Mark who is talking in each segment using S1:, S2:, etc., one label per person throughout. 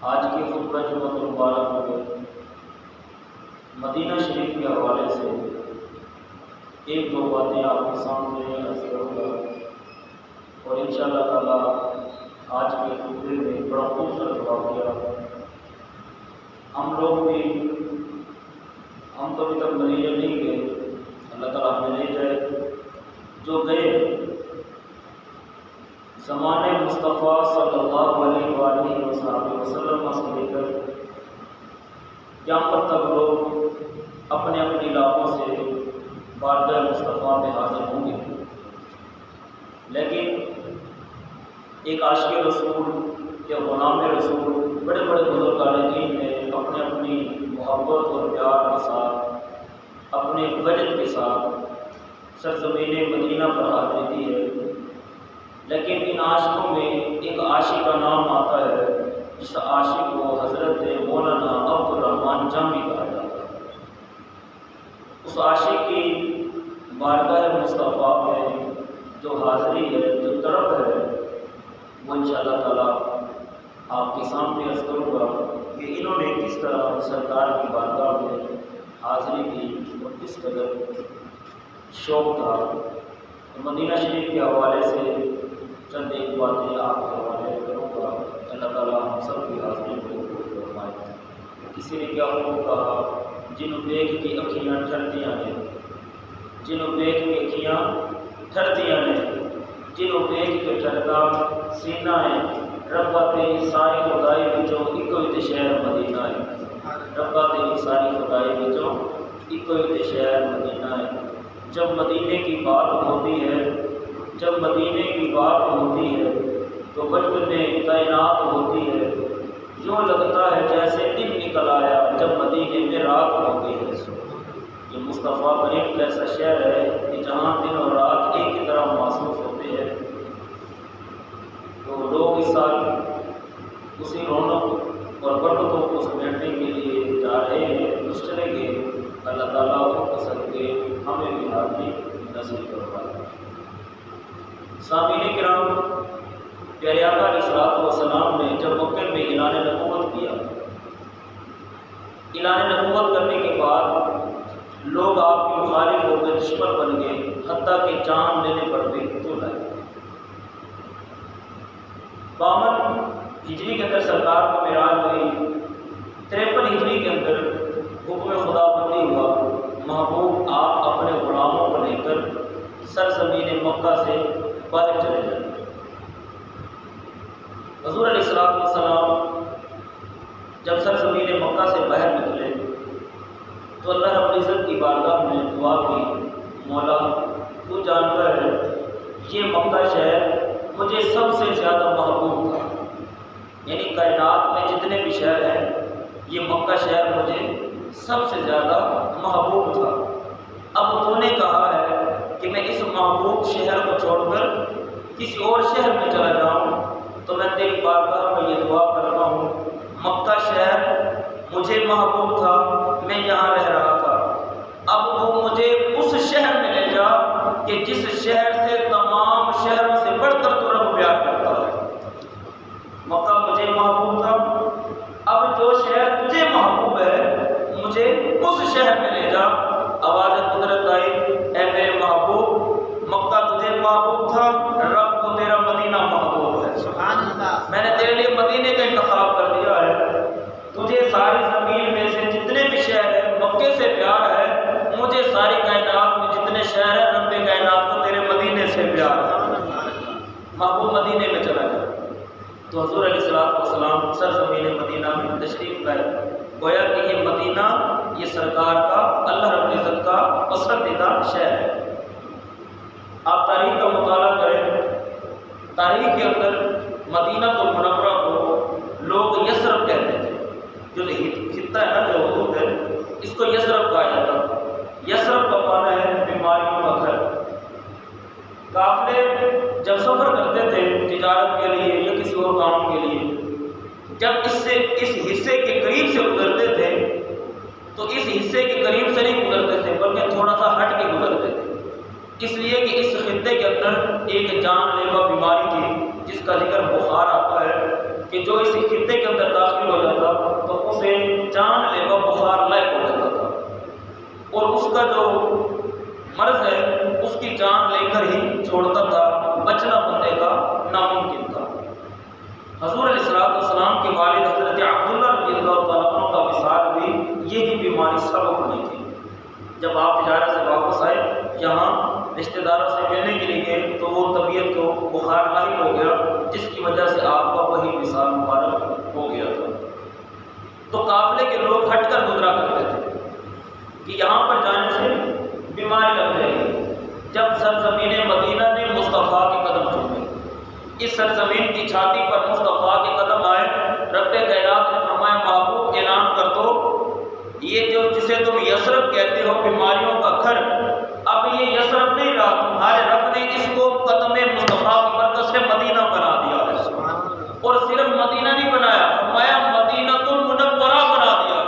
S1: آج کی خطبہ جمعۃ المبارک میں مدینہ شریف کے حوالے سے ایک دو باتیں آپ کے سامنے عرض کروں گا اور انشاءاللہ تعالی آج کے خطبے میں بڑا خوبصورت واقعہ ہم لوگ بھی ہم تو ابھی تک مدینہ نہیں گئے، اللہ تعالیٰ ہمیں لے جائے، جو گئے زمانے مصطفیٰ صلی اللہ علیہ وآلہ وسلم سے لے کر قیامت تک لوگ اپنے اپنے علاقوں سے بارگاہ مصطفیٰ میں حاضر ہوں گے، لیکن ایک عاشق رسول یا غلام رسول بڑے بڑے بزرگان دین نے اپنے اپنی محبت اور پیار کے ساتھ، اپنے وجد کے ساتھ سرزمین مدینہ پر حاضری دی ہے، لیکن ان عاشقوں میں ایک عاشق کا نام آتا ہے جس عاشق کو حضرت مولانا عبد الرحمن جامی کہا جاتا ہے۔ اس عاشق کی بارگاہ مصطفیٰ میں جو حاضری ہے، جو طرف ہے، وہ انشاءاللہ تعالیٰ آپ کے سامنے عرض کروں گا کہ انہوں نے کس طرح سرکار کی بارگاہ میں حاضری دی اور کس قدر شوق تھا۔ مدینہ شریف کے حوالے سے چند ایک باتیں آپ کے حوالے کروں گا، اللہ تعالیٰ ہم سب کی حاضری کو قبول فرمائے۔ کسی نے کیا خوب کہا، جنہوں دیکھ کی اکھیاں ٹھردیاں نے، جنہوں دیکھ کی اکھیاں ٹھردیاں نے، جنہوں دیکھ کے ٹھردا سینہ ہے، ربا تیری ساری خدائی وچوں اکو ہی شہر مدینہ ہے، ربا تیری ساری خدائی وچوں اکو ہی شہر مدینہ ہے۔ جب مدینے کی بات ہوتی ہے، جب مدینے کی بات ہوتی ہے تو وجود میں کائنات ہوتی ہے، یوں لگتا ہے جیسے دن نکل آیا جب مدینے میں رات ہوتی ہے۔ یہ مصطفیٰ پر ایک ایسا شہر ہے کہ جہاں دن اور رات ایک ہی طرح محسوس ہوتے ہیں، تو لوگ اس سال اسی رونق اور برکتوں کو سمیٹنے کے لیے جا رہے ہیں، کچھ چلے گئے۔ اللہ تعالیٰ کو پسند کے ہمیں بھی حاضری نصیب فرمائے۔ سامعین کرام، پیارے آقا علیہ الصلوۃ والسلام نے جب مکہ میں اعلان نبوت کیا، اعلان نبوت کرنے کے بعد لوگ آپ کے مخالف ہو گئے، دشمن بن گئے، حتیٰ کہ جان لینے پر بھی تو لائے۔ 52 ہجری کے اندر سرکار کو معراج ہوئی، 53 ہجری کے اندر حکم خدا بندی ہوا، محبوب آپ اپنے غلاموں کو لے کر سرزمین مکہ سے باہر چلے جائیں۔ حضور علیہ الصلوۃ والسلام جب سرزمین مکہ سے باہر نکلے تو اللہ رب العزت کی بارگاہ میں دعا کی، مولا تو جانتا ہے یہ مکہ شہر مجھے سب سے زیادہ محبوب تھا، یعنی کائنات میں جتنے بھی شہر ہیں یہ مکہ شہر مجھے سب سے زیادہ محبوب تھا۔ اب تو نے کہا ہے کہ میں اس محبوب شہر کو چھوڑ کر کسی اور شہر میں چلا جاؤں، تو میں تیری بارگاہ میں یہ دعا کرتا ہوں، مکہ شہر مجھے محبوب تھا، میں یہاں رہ رہا تھا، اب تو مجھے اس شہر میں لے جا کہ جس شہر سے تمام شہروں سے بڑھ کر تو رب پیار کرتا ہے۔ مکہ مجھے محبوب تھا، اب جو شہر تجھے محبوب ہے مجھے اس شہر میں لے جا۔ آواز قدرت آئی، اے میرے محبوب، مکہ تجھے محبوب تھا، رب کو تیرا مدینہ محبوب ہے۔ سبحان اللہ، میں نے تیرے لیے مدینے کا انتخاب کر دیا ہے، تجھے ساری زمین میں سے جتنے بھی شہر ہیں مکے سے پیار ہے، مجھے ساری کائنات میں جتنے شہر ہیں رب کائنات کو تیرے مدینے سے پیار ہے، محبوب مدینے میں چلا جائے۔ تو حضور علیہ الصلوۃ والسلام سرزمین مدینہ میں تشریف لائے، گویا کہ یہ مدینہ یہ سرکار کا، اللہ رب العزت کا پسندیدہ شہر ہے۔ آپ تاریخ کا مطالعہ کریں، تاریخ کے اندر مدینہ المنورہ کو لوگ یثرب کہتے تھے، جو خطہ ہے نا، جو حدود ہے، اس کو یثرب کہا جاتا۔ یثرب کا معنی ہے بیماریوں کا گھر۔ قافلے جب سفر کرتے تھے تجارت کے لیے یا کسی اور کام کے لیے، جب اس حصے کے قریب سے گزرتے تھے تو اس حصے کے قریب سے نہیں گزرتے تھے بلکہ تھوڑا سا ہٹ کے گزرتے تھے، اس لیے کہ اس خطے کے اندر ایک جان لیوا بیماری تھی جس کا ذکر بخار آتا ہے کہ جو اس خطے کے اندر داخل ہو جاتا تو اسے جان لیوا بخار لائق ہو جاتا تھا، اور اس کا جو مرض ہے اس کی جان لے کر ہی چھوڑتا تھا، بچنا بندے کا ناممکن تھا۔ حضور علیہ الصلوۃ والسلام کے والد حضرت عبداللہ رضی اللہ تعالیٰ عنہ کا وصال بھی یہی بیماری سبب بنی تھی۔ جب آپ تجارت سے واپس آئے، یہاں رشتہ داروں سے ملنے کے لیے گئے تو وہ طبیعت کو بخار لاحق ہو گیا، جس کی وجہ سے آپ کا وہی وصال مبارک ہو گیا تھا۔ تو قافلے کے لوگ ہٹ کر گزرا کرتے تھے کہ یہاں پر جانے سے بیماری لگ جائے گی۔ جب سرزمین مدینہ نے مصطفیٰ کے قدم چومے، اس سرزمین کی چھاتی پر مصطفیٰ کے قدم آئے، رب کائنات نے فرمایا محبوب اعلان کر دو یہ جو جسے تم یثرب کہتے ہو بیماریوں کا گھر، اب یہ یثرب نہیں رہا، تمہارے رب نے اس کو قدم مصطفیٰ کی برکت سے مدینہ بنا دیا ہے۔ اور صرف مدینہ نہیں بنایا، فرمایا مدینہ المنورہ بنا دیا،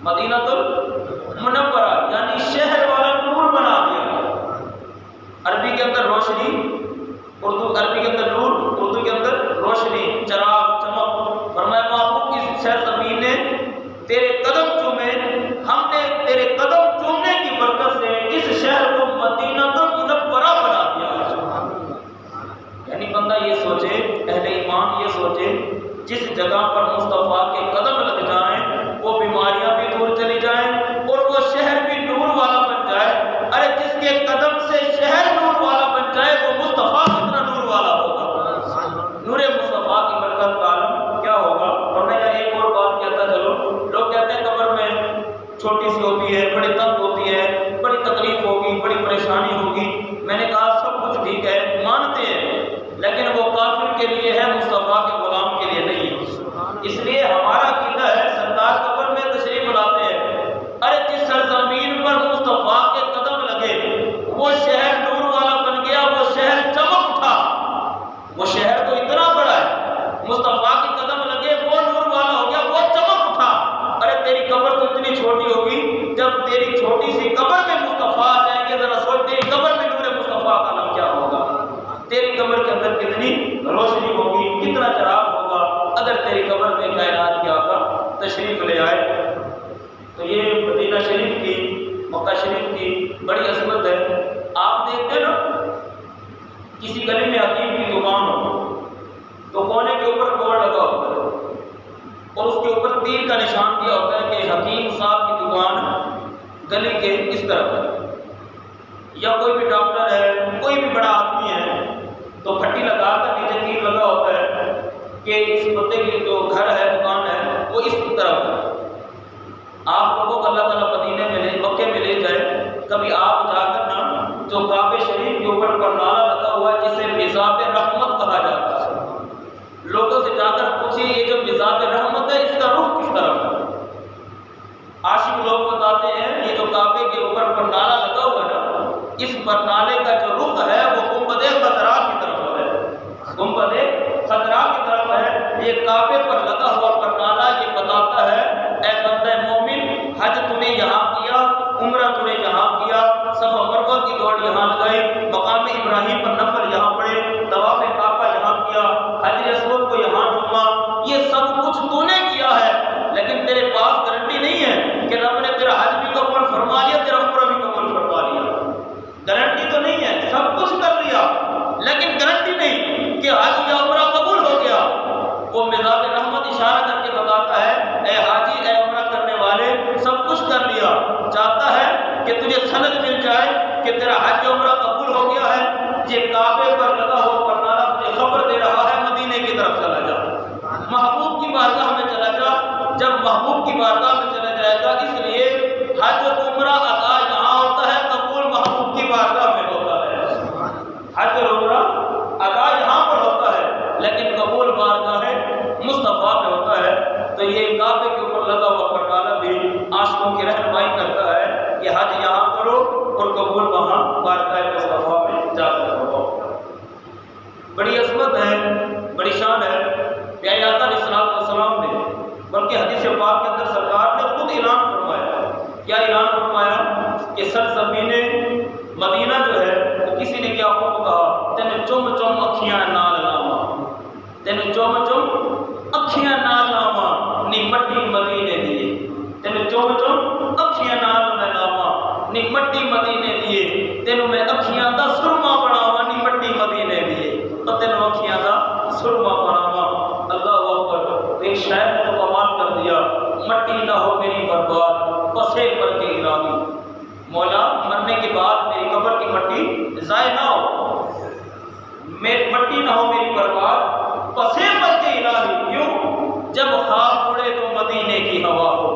S1: مدینہ المنورہ یعنی شہر والا نور بنا دیا۔ عربی کے اندر روشنی، عربی کے اندر نور، اردو کے اندر روشنی، چراغ، چمک۔ فرمایا محبوب اس سرزمین نے تیرے قدم چومے، ہم نے تیرے قدم چومنے کی برکت سے اس شہر کو مدینہ المنورہ بنا دیا ہے۔ یعنی بندہ یہ سوچے، اہل ایمان یہ سوچے، جس جگہ پر مصطفیٰ کے قدم لگ جائیں وہ بیماریاں بھی دور چلی جائیں اور وہ شہر بھی نور والا بن جائے۔ ارے جس کے قدم سے شہر نور والا بن جائے وہ مصطفیٰ کتنا نور والا ہوگا۔ نور مصطفیٰ کی برکت کا عالم کیا ہوگا۔ اور میں ایک اور بات کہتا چلو، لوگ کہتے ہیں قبر میں چھوٹی سی ہوتی ہے، بڑی تنگ ہوتی ہے، بڑی تکلیف ہوگی، بڑی پریشانی ہوگی۔ میں نے کہا سب کچھ ٹھیک ہے، مانتے ہیں، لیکن وہ کافر کے لیے ہے، مصطفیٰ کے غلام کے لیے نہیں ہے۔ اس لیے ہمارا عقیدہ ہے سرکار قبر میں تشریف لاتے ہیں، ارے جس سرزمین پر مصطفیٰ کے قدم لگے وہ شہر نور والا بن گیا، وہ شہر چمک اٹھا۔ وہ شہر تو اتنا بڑا ہے، مصطفیٰ کے قدم لگے وہ نور والا ہو گیا، وہ چمک اٹھا۔ ارے تیری قبر تو اتنی چھوٹی ہوگی، جب تیری چھوٹی سی قبر میں مصطفیٰ آ جائیں گے، ذرا سوچ تیری قبر میں نور مصطفیٰ کا نام کیا ہوگا۔ تیری قبر کے اندر کتنی روشنی ہوگی، کتنا چراغ ہوگا اگر تیری قبر میں کائنات کے آقا تشریف لے آئے۔ تو یہ مدینہ شریف کی، مکہ شریف کی بڑی عظمت ہے۔ آپ دیکھتے نا کسی گلی میں حکیم کی دکان ہو تو کونے کے اوپر بورڈ لگا ہوتا ہے اور اس کے اوپر تیر کا نشان دیا ہوتا ہے کہ حکیم صاحب کی دکان گلی کے اس طرف ہے۔ یا کوئی بھی ڈاکٹر ہے، کوئی بھی بڑا آدمی ہے تو پھٹی لگا کر نیچے تیر لگا ہوتا ہے کہ اس بندے کی جو گھر ہے، دکان ہے، وہ اس طرف ہے۔ آپ لوگوں کو اللہ تعالیٰ مدینے میں لے، مکے میں لے جائے، کبھی آپ جا کر نا جو کعبے شریف کے اوپر پرنالہ لگا ہوا ہے جسے مزاب رحمت کہا جاتا ہے، لوگوں سے جا کر پوچھیں یہ جو مزاب رحمت ہے اس کا رخ کس طرف ہے۔ عاشق لوگ بتاتے ہیں یہ جو کعبے کے اوپر پرنالہ لگا ہوا ہے نا، اس پرنالے کا جو رخ ہے وہ گنبد خضرا کی طرف ہے، گنبد خضرا کی طرف ہے۔ یہ کعبے پر لگا ہوا پرنالہ یہ بتاتا ہے اے بندہ مومن، حج تو نے یہاں کیا، عمرہ تو نے یہاں کیا، صفا مروہ کی دوڑ یہاں لگائی، مقام ابراہیم پر نفل یہاں پڑھے، طواف کعبہ یہاں کیا، حجر اسود کو یہاں چوما، یہ سب کچھ تو نے کیا ہے، لیکن تیرے پاس گارنٹی نہیں ہے کہ رب نے تیرا حج بھی قبول فرما لیا، تیرا عمرہ بھی قبول فرما لیا۔ گارنٹی تو نہیں ہے، سب کچھ کر لیا لیکن گارنٹی نہیں کہ حج یا عمرہ قبول ہو گیا۔ وہ مزاب رحمت اشارہ کر کے بتاتا ہے اے حاجی، اے عمرہ کرنے والے، سب کچھ کر لیا، چاہتا ہے کہ تجھے سند مل جائے کہ تیرا حج عمرہ قبول ہو گیا ہے، یہ کعبے پر لگا ہوا پرنالہ تجھے خبر دے رہا ہے مدینے کی طرف چلا جا، محبوب کی بارگاہ میں چلا جا۔ جب محبوب کی بارگاہ میں چلا جائے گا، اس لیے حج اور عمرہ ادا یہاں ہوتا ہے، قبول محبوب کی بارگاہ میں ہوتا ہے۔ حج اور عمرہ ادا یہاں پر ہوتا ہے لیکن قبول بارگاہ مصطفیٰ میں ہوتا ہے۔ تو یہ کعبے کے اوپر لگا ہوا پرنالہ بھی عاشقوں کی رہنمائی کرتا ہے کہ حج یہاں کرو اور قبول وہاں بارگاہ مصطفیٰ میں جا کر کرو۔ بڑی عظمت ہے، بڑی شان ہے پیارے آقا علیہ السلام نے، بلکہ حدیث پاک کے اندر سرکار نے خود اعلان فرمایا۔ کیا اعلان فرمایا کہ سرزمین مدینہ جو ہے وہ کسی نے کیا خوب کہا، تینوں چم چم اکھیاں نال لاواں، تینوں چم چم اکھیاں نال لاواں نی مٹی مدینے دیے، تینوں چم چم اکھیاں نال میں لاواں نی مٹی مدینے دیے، تینوں میں اکھیاں دا سرما بناواں نی مٹی مدینے دیے، تو تینوں اکھیاں دا سرما بناواں۔ اللہ اکبر۔ ایک شاعر نے تو کمال کر دیا، مٹی نہ ہو میری برباد پسے پر کے ارادی، مولا مرنے کے بعد میری قبر کی مٹی ضائع نہ ہو، مٹی نہ ہو میری برباد، پسے مجد الہی کیوں؟ جب خواب اڑے تو مدینے کی ہوا ہو،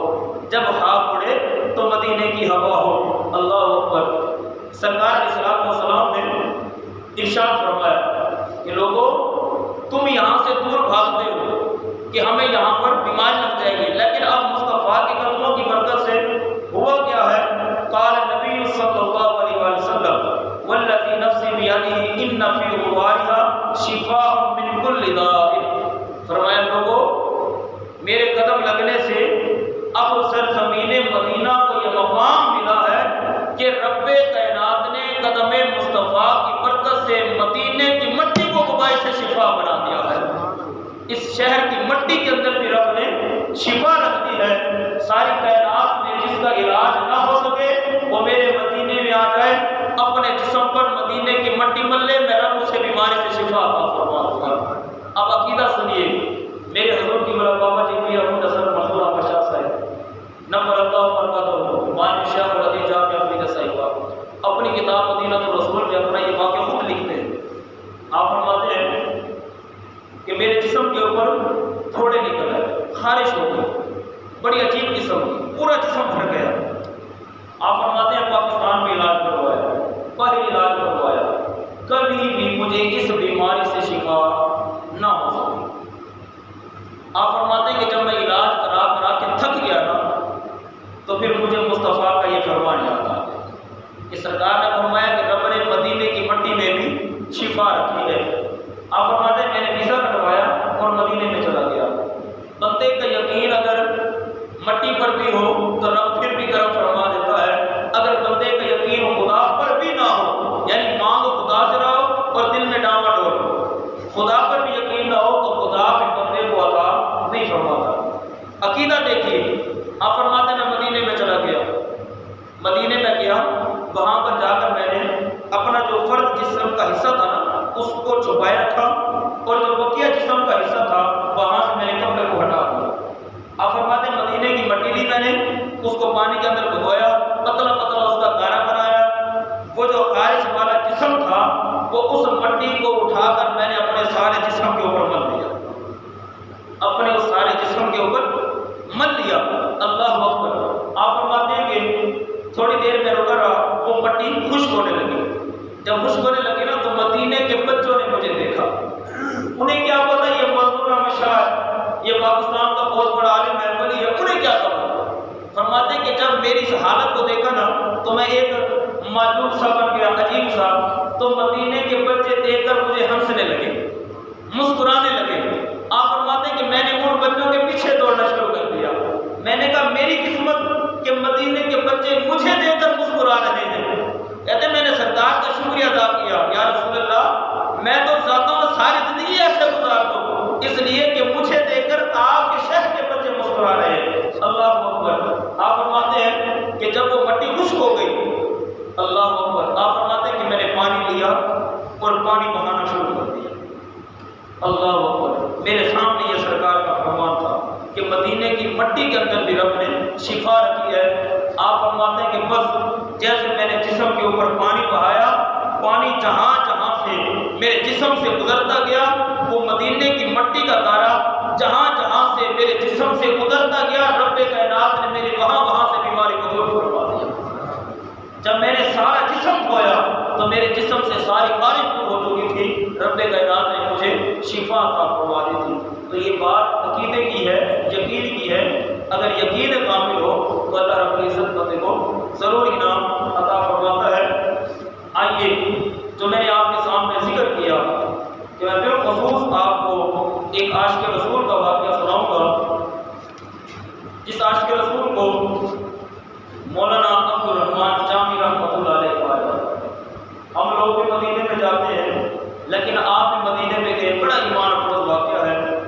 S1: جب خواب اڑے تو مدینے کی ہوا ہو۔ اللہ اکبر۔ سرکار علیہ الصلوۃ والسلام نے ارشاد فرمایا کہ لوگوں تم یہاں سے دور بھاگتے ہو کہ ہمیں یہاں پر بیماری لگ جائے گی، لیکن اب مصطفیٰ کے قدموں کی برکت سے ہوا کیا ہے؟ قال نبی صلی اللہ علیہ وسلم والذی نفسی بیدہ ان فی غبارها شفاء من کل داء۔ فرمایا لوگوں میرے قدم لگنے سے اب سرزمین مدینہ کو یہ مقام ملا ہے کہ رب کائنات نے قدم مصطفیٰ کی برکت سے مدینے کی مٹی کو غبار سے شفا بنا دیا ہے۔ اس شہر کی مٹی کے اندر بھی رب نے شفا رکھ دی ہے۔ ساری کائنات میں جس کا علاج نہ ہو سکے وہ میرے مدینے میں آ جائے، اپنے جسم پر مدینے کی مٹی مل لے، میں رب اسے بیماری سے شفا عطا فرما دوں گا۔ اب عقیدہ سنیے، میرے حضور کی مولا بابا جی کی ابو نصر منصور احمد شاہ صاحب نفر اللہ برکاتہ بانی شیخ الحدیث جامعہ افریقہ صاحبہ اپنی کتاب مدینہ الرسول میں اپنا یہ واقعہ خود لکھتے ہیں۔ آپ فرماتے ہیں کہ میرے جسم کے اوپر پھوڑے نکل آئے، خارش ہو گئی، بڑی عجیب قسم کی، پورا جسم بھر گیا۔ آپ فرماتے ہیں پاکستان میں علاج کروایا، باہر علاج کروایا، کبھی بھی مجھے اس بیماری سے شفا نہ ہو سکی۔ آپ فرماتے ہیں کہ جب میں علاج کرا کرا کے تھک گیا نا تو پھر مجھے مصطفیٰ کا یہ فرمان یاد آ گیا کہ سرکار نے فرمایا کہ رب نے مدینے کی مٹی میں بھی شفا رکھی ہے۔ آپ فرماتے ہیں میں نے ویزا کٹوایا اور مدینے میں چلا گیا۔ بندے کا یقین اگر مٹی پر بھی ہو تو رب پھر بھی کرم فرما دیتا ہے، اگر بندے کا یقین خدا پر بھی نہ ہو، یعنی مانگ خدا سے رہو اور دل میں ڈاما ڈول ہو، خدا پر بھی یقین نہ ہو تو خدا بھی بندے کو عطا نہیں فرماتا۔ عقیدہ دیکھیے، آپ فرماتے ہیں میں مدینے میں چلا گیا، مدینے میں گیا، وہاں پر جا کر میں نے اپنا جو فرد جسم کا حصہ تھا نا اس کو چھپائے رکھا، اور جو بقیہ جسم کا حصہ تھا وہاں سے میں نے کپڑے کو ہٹا دیا۔ آپ فرماتے ہیں مدینے کی مٹی لی میں نے، اس کو پانی کے اندر بھگویا، پتلا پتلا اس کا گارا بنایا، وہ جو خارش والا جسم تھا وہ اس مٹی کو اٹھا کر میں نے اپنے سارے جسم کے اوپر مل لیا، اپنے اس سارے جسم کے اوپر مل لیا۔ اللہ اکبر۔ آپ فرماتے ہیں کہ تھوڑی دیر میں رکا رہا، وہ مٹی خشک ہونے لگی۔ جب خشک ہونے لگی نا تو مدینے کے بچوں نے مجھے دیکھا، انہیں کیا پتا یہ منصور احمد شاہ یہ پاکستان کا بہت بڑا عالم ہے، ولی ہے، انہیں کیا خبر۔ فرماتے ہیں کہ جب میری اس حالت کو دیکھا نا تو میں ایک معجوب سا بن گیا، عجیب سا، تو مدینے کے بچے دیکھ کر مجھے ہنسنے لگے، مسکرانے لگے۔ آپ فرماتے ہیں کہ میں نے ان بچوں کے پیچھے دوڑنا شروع کر دیا۔ میں نے کہا میری قسمت کہ مدینے کے بچے مجھے دیکھ کر مسکرا رہے ہیں۔ کہتے میں نے سرکار کا شکریہ ادا کیا، یا رسول اللہ میں تو چاہتا ہوں ساری زندگی ایسے گزار دوں، اس لیے کہ مجھے دیکھ کر آپ کے شہر کے بچے مسکرا رہے ہیں۔ اللہ اکبر۔ آپ فرماتے ہیں کہ جب وہ مٹی خشک ہو گئی، اللہ اکبر، آپ فرماتے ہیں کہ میں نے پانی لیا اور پانی بہانا شروع کر دیا۔ اللہ اکبر۔ میرے سامنے یہ سرکار کا فرمان تھا کہ مدینے کی مٹی کے اندر بھی رب نے شفا رکھی ہے۔ آپ فرماتے ہیں کہ بس جیسے میں نے جسم کے اوپر پانی بہایا، پانی جہاں جہاں سے میرے جسم سے گزرتا گیا، وہ مدینے کی مٹی کا گارا جہاں جہاں سے میرے جسم سے گزرتا گیا، رب کائنات نے میرے وہاں وہاں سے بیماری کو دور کروا دیا۔ جب میں نے سارا جسم دھویا تو میرے جسم سے ساری خارش دور ہو چکی تھی، رب کائنات نے مجھے شفا عطا فرما دی تھی۔ تو یہ بات عقیدے کی ہے، یقین کی ہے۔ اگر یقین کامل ہو تو اللہ رب العزت بندے کو ضرور انعام عطا فرماتا ہے۔ آئیے جو میں نے آپ کے سامنے ذکر کیا کہ میں بالخصوص آپ کو ایک عاشق رسول کا واقعہ سناؤں گا، جس عاشق رسول کو مولانا عبد الرحمان جامی رحمۃ اللہ علیہ کہا جاتا ہے۔ ہم لوگ بھی مدینے میں جاتے ہیں، لیکن آپ بھی مدینے میں گئے، بڑا ایمان افروز واقعہ ہے۔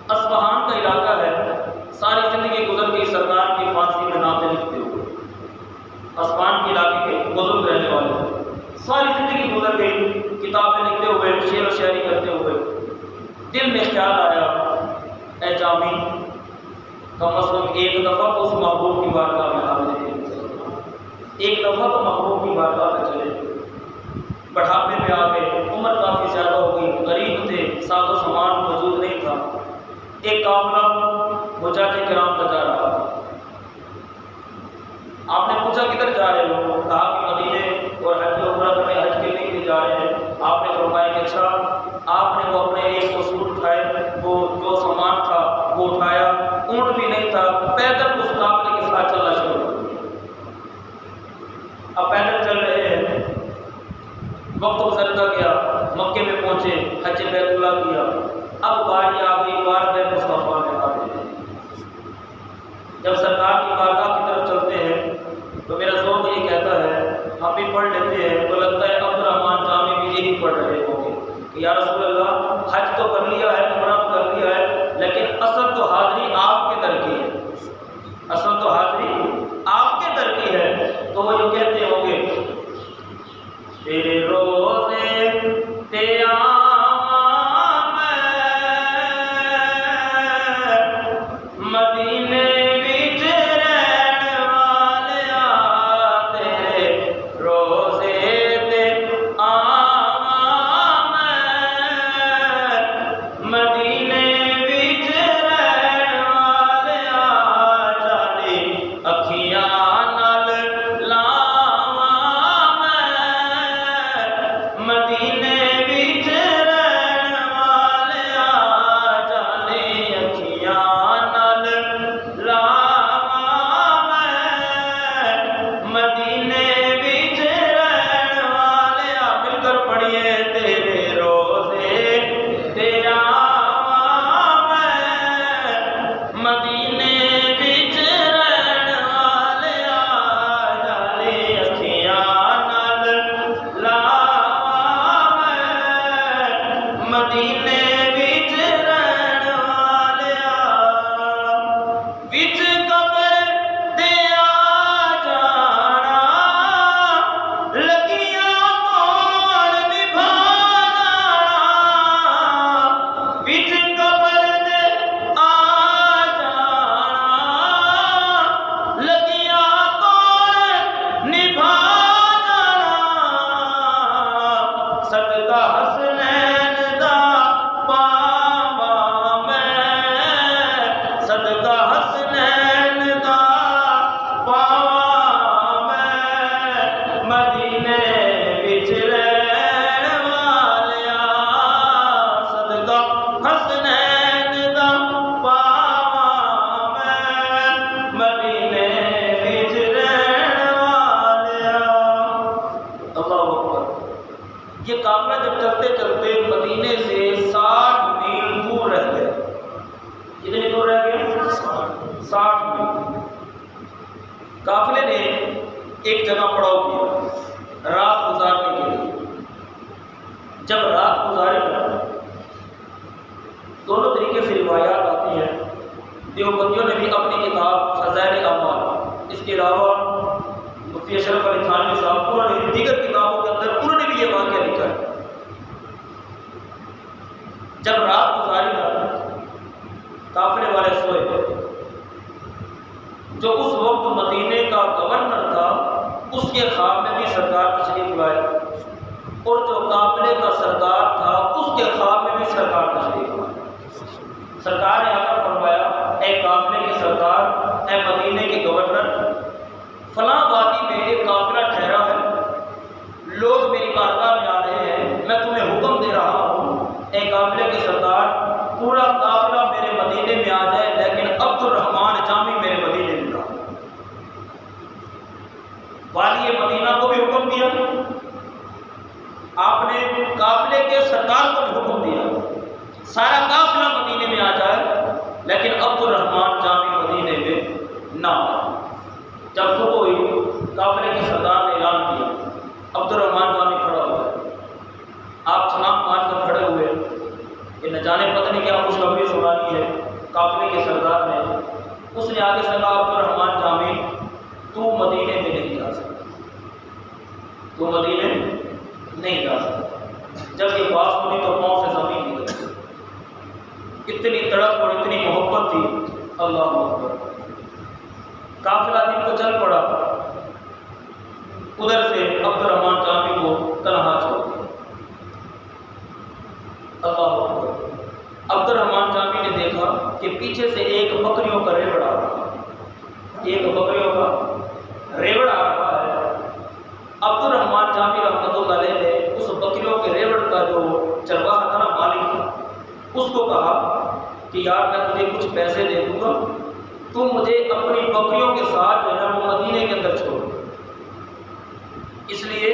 S1: اصفہان کا علاقہ ہے، ساری زندگی گزر گئی سرکار کی فارسی میں نعتیں لکھتے ہوئے۔ اصفہان کے علاقے کے بزرگ رہنے والے ساری زندگی گزر گئی کتابیں لکھتے ہوئے، شعر و شاعری کرتے ہوئے۔ دل میں خیال آیا اے جامی کم از کم ایک دفعہ تو اس محبوب کی بارگاہ میں حاضر دے، ایک دفعہ تو محبوب کی بارگاہ میں چلے۔ بڑھاپے میں آ گئے، عمر کافی زیادہ ہو گئی، غریب تھے، ساز و سامان موجود نہیں تھا۔ ایک قافلہ حجاج کرام کا جا رہا تھا۔ آپ نے پوچھا کدھر جا رہے ہو؟ کہا کہ مدینے اور حج و عمرہ کرنے، حج کے لیے جا رہے ہیں۔ آپ نے فرمایا کہ اچھا، آپ نے وہ اپنے ایک اصول اٹھائے، وہ جو سامان تھا وہ اٹھایا، اونٹ بھی نہیں تھا، پیدل اس قافلے کے ساتھ چلنا شروع کر دیا۔ اب پیدل چل رہے ہیں، وقت گزرتا گیا، مکے میں پہنچے، حج بیت اللہ کیا۔ اب باری آ گئی بارگاہ مصطفیٰ میں حاضر ہونے کی۔ جب سرکار کی بارگاہ کی طرف چلتے ہیں تو میرا ذوق یہ کہتا ہے، ہم بھی پڑھ لیتے ہیں تو لگتا ہے عبد الرحمن جامی بھی یہی پڑھ رہے ہوں گے کہ یا رسول اللہ، حج تو کر لیا ہے، عمرہ تو کر لیا ہے، لیکن اصل تو حاضری آپ کے در کی ہے، اصل تو حاضری آپ کے در کی ہے۔ تو وہ جو کہتے ہوں گے، تیرے روزے تیرا مدینے وچ رہن والیا، تیرے روزے تے آواں میں، مدینے وچ رہن والیا، جانے اکھیاں نال لاواں میں، مدینے وچ رہن والیا، جانے اکھیاں مدینے وچ رہن والیا۔ مل کر پڑھیے، تیرے روزے تے آواں میں، مدینے وچ رہن والیا، جانے اکھیاں نال لاواں میں، مدینے وچ رہن والیا۔ وچ قبر دے آ جانا، لگیاں کون نبھا جانا، وچ قبر دے آ جانا، لگیاں کون نبھا جانا، صدقہ حسنین دا پاواں میں، صدقہ حسنین دا پاواں میں، مدینے وچ رہن والیا، صدقہ حسنین دا پاواں میں، مدینے وچ رہن والیا۔ اللہ اکبر۔ یہ قافلہ جب چلتے چلتے مدینے سے 60 میل دور رہ گیا۔ کتنی دور رہ گیا؟ 60 میل۔ قافلے نے ایک جگہ پڑاؤ کیا رات گزارنے کے لیے۔ جب رات گزاری دونوں طریقے سے روایات آتی ہیں۔ دیوبندیوں نے بھی اپنی کتاب فضائل اعمال، اس کے علاوہ مفتی اشرف علی تھانوی صاحب، انہوں نے دیگر کتابوں کے اندر انہوں نے بھی یہ واقعہ لکھا ہے۔ جب رات گزاری قافلے والے سوئے، جو اس وقت مدینے کا گورنر تھا اس کے خواب میں بھی سرکار تشریف لائے، اور جو قافلے کا سردار تھا اس کے خواب میں بھی سرکار تشریف لائے۔ سرکار نے آ کر فرمایا، اے قافلے کے سردار، اے مدینے کے گورنر، فلاں وادی میں ایک قافلہ ٹھہرا ہے، لوگ میری بارگاہ میں آ رہے ہیں، میں تمہیں حکم دے رہا ہوں، اے قافلے کے سردار، پورا قافلہ میرے مدینے میں آ جائے، لیکن عبد الرحمن جامی میرے مدینے میں نہ۔ والی مدینہ کو بھی حکم دیا، آپ نے قافلے کے سردار کو بھی حکم دیا، سارا قافلہ مدینے میں آ جائے، لیکن عبد الرحمن جامی مدینے میں نہ آئے۔ جب صبح ہوئی، قافلے کے سردار نے اعلان کیا، عبد الرحمن جامی کھڑا ہو گیا۔ آپ چھلانگ مار کر کھڑے ہوئے کہ نہ جانے پتہ نہیں کیا خوشخبری سنانی ہے قافلے کے سردار نے۔ اس نے آگے سے کہا، عبد الرحمن جامی، تو مدینے میں نہیں جا سکتا، تو مدینے نہیں جا سکتا۔ جب یہ بات سنی تو پاؤں سے زمین نکل گئی، اتنی تڑپ اور اتنی محبت تھی۔ اللہ اکبر۔ قافلہ دن کو چل پڑا، ادھر سے عبد الرحمن جامی کو تنہا چھوڑ دیا۔ اللہ اکبر۔ عبد الرحمن جامی نے دیکھا کہ پیچھے سے ایک بکریوں کا ریوڑ آ رہا ہے، ایک بکریوں کا ریوڑ آ رہا ہے۔ عبد الرحمن جامی رحمۃ اللہ علیہ نے اس بکریوں کے ریوڑ کا جو چرواہا تھا نا، مالک تھا، اس کو کہا کہ یار میں تجھے کچھ پیسے دے دوں گا، تو مجھے اپنی بکریوں کے ساتھ جو ہے نا وہ مدینے کے اندر چھوڑ دے، اس لیے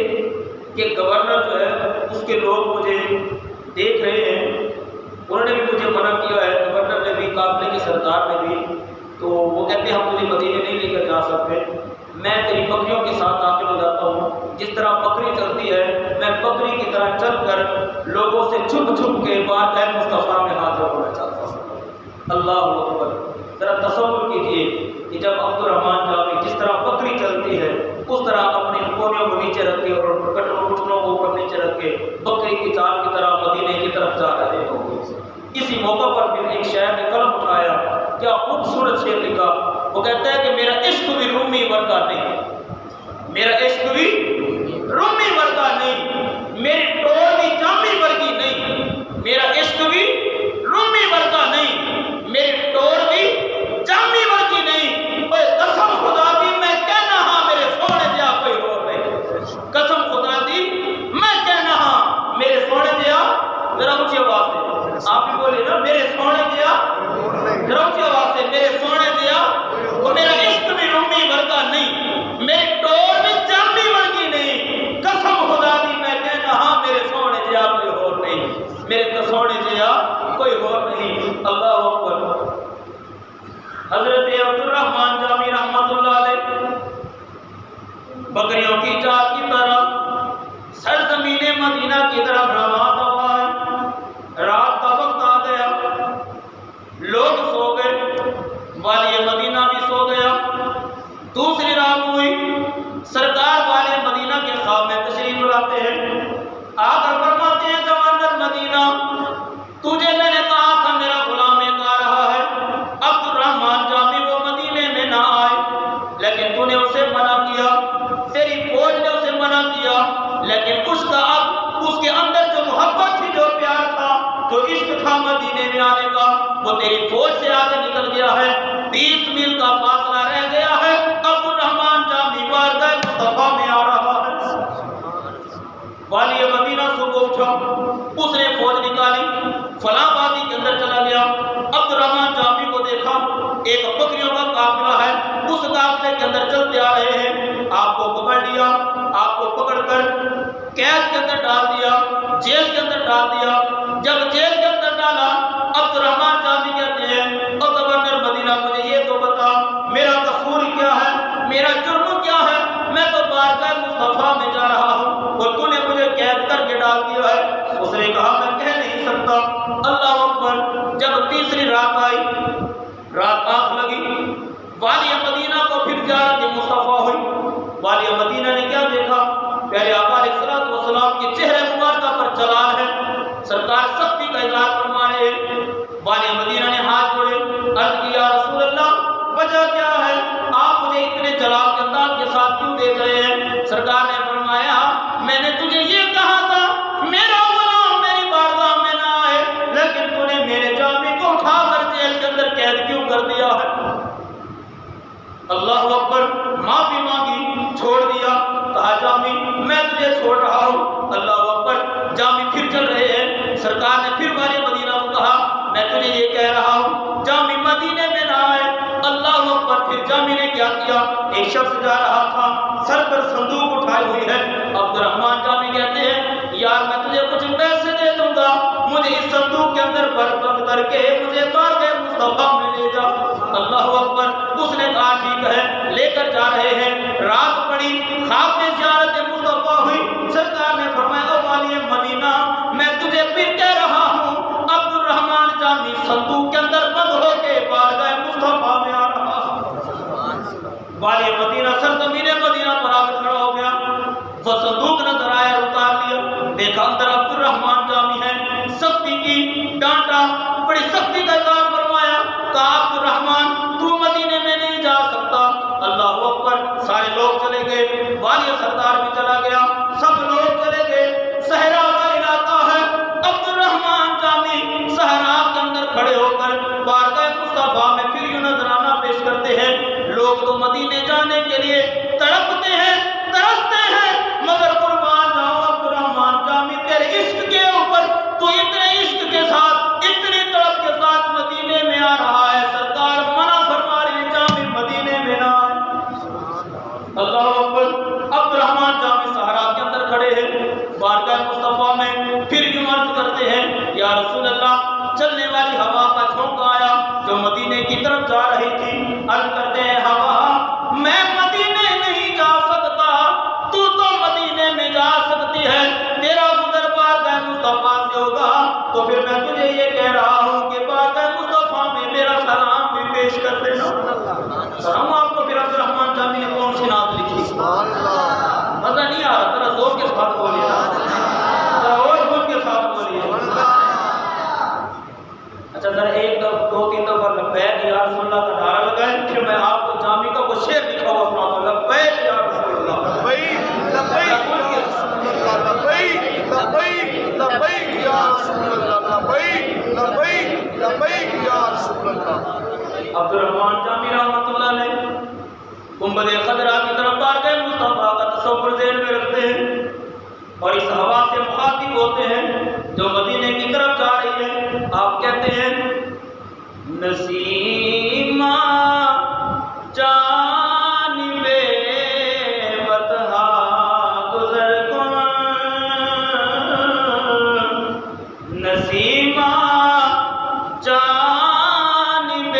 S1: کہ گورنر جو ہے اس کے لوگ مجھے دیکھ رہے ہیں، انہوں نے بھی مجھے منع کیا ہے، گورنر نے بھی، قافلے کے سردار نے بھی، تو وہ کہتے ہیں ہم تجھے مدینے نہیں لے کر جا سکتے، میں تیری بکریوں کے ساتھ داخل ہو جاتا ہوں، جس طرح بکری چلتی ہے میں بکری کی طرح چل کر لوگوں سے چھپ چھپ کے بارگاہ مصطفیٰ میں حاضر ہونا چاہتا ہوں۔ اللہ اکبر۔ ذرا تصور کیجئے کہ جب عبد الرحمن جامی جس طرح بکری چلتی ہے اس طرح اپنی کونیوں کو نیچے رکھ کے اور گھٹنوں کو اوپر نیچے رکھ کے بکری کی چال کی طرح مدینے کی طرف جا رہے ہوں گے۔ اسی موقع پر پھر ایک شاعر نے قلم اٹھایا، کیا خوبصورت شعر لکھا، وہ کہتا ہے کہ میرا عشق بھی رومی ورگا نہیں، میرا عشق بھی رومی ورگا نہیں، میری ٹور بھی جامی ورگی نہیں، میرا عشق بھی رومی ورگا نہیں، میری ٹور بھی جامی ورگی نہیں، اوے قسم خدا دی میں کہنا ہاں میرے سونے جیا کوئی اور نہیں، قسم خدا دی میں کہنا ہاں میرے سونے جیا، ذرا اونچی آواز سے آپ بھی بولے نا، میرے سونے جیا، ذرا اونچی آواز سے، میرے سونے جیا، وہ میرا عشق بھی رومی ورگا نہیں، میری ٹور بھی جامی ورگی نہیں، قسم خدا دی میں کہنا ہاں میرے سونے جیا کوئی اور نہیں، میرے تو سونے جیا کوئی اور نہیں۔ اللہ اکبر۔ حضرت عبد الرحمن جامی رحمۃ اللہ علیہ بکریوں کی چال کی طرح سرزمین مدینہ کی طرف روان ہوا ہے۔ رات کا وقت آ گیا، لوگ سو گئے، والی مدینہ بھی سو گیا۔ دوسری رات ہوئی، سرکار والی مدینہ کے خواب میں تشریف لاتے ہیں، آ کر فرماتے ہیں گورنر مدینہ، تجھے میں نے کہا تھا میرا غلام ایک آ رہا ہے، عبد الرحمن جامی وہ مدینے میں نہ آئے، لیکن تو نے اسے منع کیا، تیری فوج نے اسے منع کیا، لیکن اس کا اب اس کے اندر جو محبت تھی، جو پیار تھا، جو عشق تھا مدینے میں آنے کا، وہ تیری فوج سے آگے نکل گیا ہے، 20 میل کا فاصلہ رہ گیا ہے، عبد الرحمن جامی بارگاہ مصطفیٰ میں آ رہا ہے۔ والی مدینہ صبح اٹھا، اس نے فوج نکالی، فلاں وادی کے اندر چلا گیا، عبد الرحمن جامی کو دیکھا، ایک بکریوں کا قافلہ ہے، اس قافلے کے اندر چلتے آ رہے ہیں، آپ کو پکڑ لیا، آپ کو پکڑ کر قید کے اندر ڈال دیا، جیل کے اندر ڈال دیا۔ جب جیل کے اندر ڈالا، عبد الرحمن جامی کہتے ہیں او گورنر مدینہ مجھے یہ تو بتا میرا قصور کیا ہے، میرا جرم کیا ہے، میں تو بارگاہ مصطفیٰ میں جا رہا ہوں اور تو نے مجھے قید کر کے ڈال دیا ہے۔ اس نے کہا میں کہہ نہیں سکتا۔ اللہ اکبر۔ جب تیسری رات آئی، رات آنکھ لگی، والی مدینہ کو پھر زیارت مصطفیٰ ہوئی۔ والی مدینہ نے کیا دیکھا؟ پیارے آقا علیہ الصلوۃ والسلام کے چہرے مبارکہ پر جلال ہے، سرکار سختی کا اظہار فرما رہے ہیں۔ والی مدینہ نے ہاتھ جوڑے، عرض کیا رسول اللہ وجہ کیا ہے، آپ مجھے اتنے جلال کے انداز کے ساتھ کیوں دیکھ رہے ہیں؟ سرکار نے فرمایا میں نے تجھے یہ کہا تھا میرا غلام میری بارگاہ میں نہ آئے، لیکن تو نے میرے جامی کو اٹھا کر جیل کے اندر قید کیوں کر دیا ہے؟ اللہ اکبر۔ معافی مانگی، چھوڑ دیا، کہا جامی میں تجھے چھوڑ رہا ہوں۔ اللہ اکبر۔ جامی پھر چل رہے ہیں، سرکار نے پھر والی مدینہ کو کہا میں تجھے یہ کہہ رہا ہوں جامی مدینے میں نہ آئے۔ اللہ اکبر۔ پھر جامی نے کیا کیا؟ ایک شخص جا رہا تھا، سر پر صندوق اٹھائی ہوئی ہے، عبد الرحمن جامی کہتے ہیں یار میں تجھے کچھ پیسے دے دوں گا، مجھے اس صندوق کے اندر بند کر کے مجھے بارگاہ مصطفیٰ میں لے جا۔ اللہ اکبر۔ اس نے کہا ٹھیک ہے، لے کر جا رہے ہیں۔ رات پڑی، خواب میں زیارت مصطفیٰ ہوئی، سرکار نے فرمایا والی مدینہ میں تجھے پھر کہہ رہا ہوں عبد الرحمن جامی صندوق کے اندر بند ہو کے بارگاہ مصطفیٰ میں آ رہا۔ والی مدینہ سرزمین مدینہ پر آ کر کھڑا ہو گیا، وہ صندوق نظر آیا، اتار لیا، دیکھا اندر عبد الرحمن جامی ہے، سختی کی، ڈانٹا، بڑی سختی کا اظہار فرمایا، کہا عبد الرحمن تو مدینے میں نہیں جا سکتا۔ اللہ اکبر۔ سارے لوگ چلے گئے، والی سردار بھی چلا گیا، سب لوگ چلے گئے، صحرا کا علاقہ ہے، عبد الرحمن کے لیے تڑپتے ہیں، ترستے ہیں، مگر قربان جاؤ عبدالرحمن جامی تیرے عشق کے اوپر تو اتنے عشق کے ساتھ، اتنی طلب کے ساتھ مدینے میں آ رہا ہے، سرکار منع فرما رہے ہیں جامی مدینے میں نہ آئے۔ اللہ اکبر۔ عبدالرحمن جامی صحرا کے اندر کھڑے ہیں، بارگاہ مصطفیٰ میں پھر یوں عرض کرتے ہیں یا رسول اللہ، چلنے والی ہوا کا جھونکا آیا جو مدینے کی طرف جا رہی تھی، عرض کرتے ہیں ہوا میں مدینے نہیں جا سکتا، تو مدینے میں جا سکتی ہے، تیرا گزر بارگاہ مصطفیٰ سے ہوگا، تو پھر میں تجھے یہ کہہ رہا ہوں کہ بارگاہ مصطفیٰ میں میرا سلام بھی پیش کر دینا۔ سلام آپ کو پھر عبدالرحمن جامی نے کون سی نعت لکھی؟ مزہ نہیں آ رہا، ذرا زور کے ساتھ بولیے نا، ذرا اور خود کے ساتھ بولیے۔ اچھا ذرا ایک دفعہ دو تین دفعہ لبیک یا رسول اللہ کا نعرہ لگائیں، پھر میں آپ کو جامی کا وہ شعر لکھا ہوا سناتا ہوں، لبیک یا رسول اللہ،
S2: لبیک لبیک لبیک لبیک یا رسول اللہ، لبیک لبیک لبیک یا رسول اللہ۔
S1: عبدالرحمن جامی رحمۃ اللہ علیہ گنبد خضرا کی طرف بارگاہ مصطفیٰ کا تصور ذہن میں رکھتے ہیں اور اس ہوا سے مخاطب ہوتے ہیں جو مدینے کی طرف جا رہی ہے۔ آپ کہتے ہیں نسیمہ جانب بطحا گزر کن، نسیمہ جانب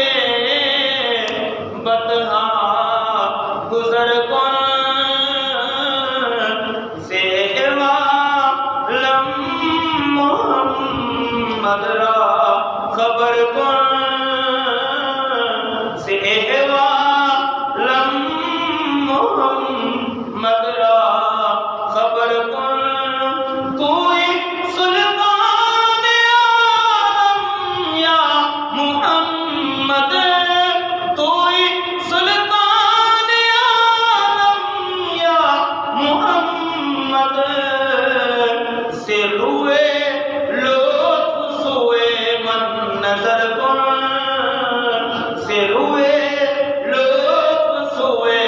S1: بطحا گزر کن، سیوا لم محمد را خبر کن، سیوا لم محمد را خبر کن، کوئی سلطان عالم یا محمد، کوئی سلطان عالم یا محمد، سے روئے لطف سوئے من نظر کن، سے روئے لطف سوئے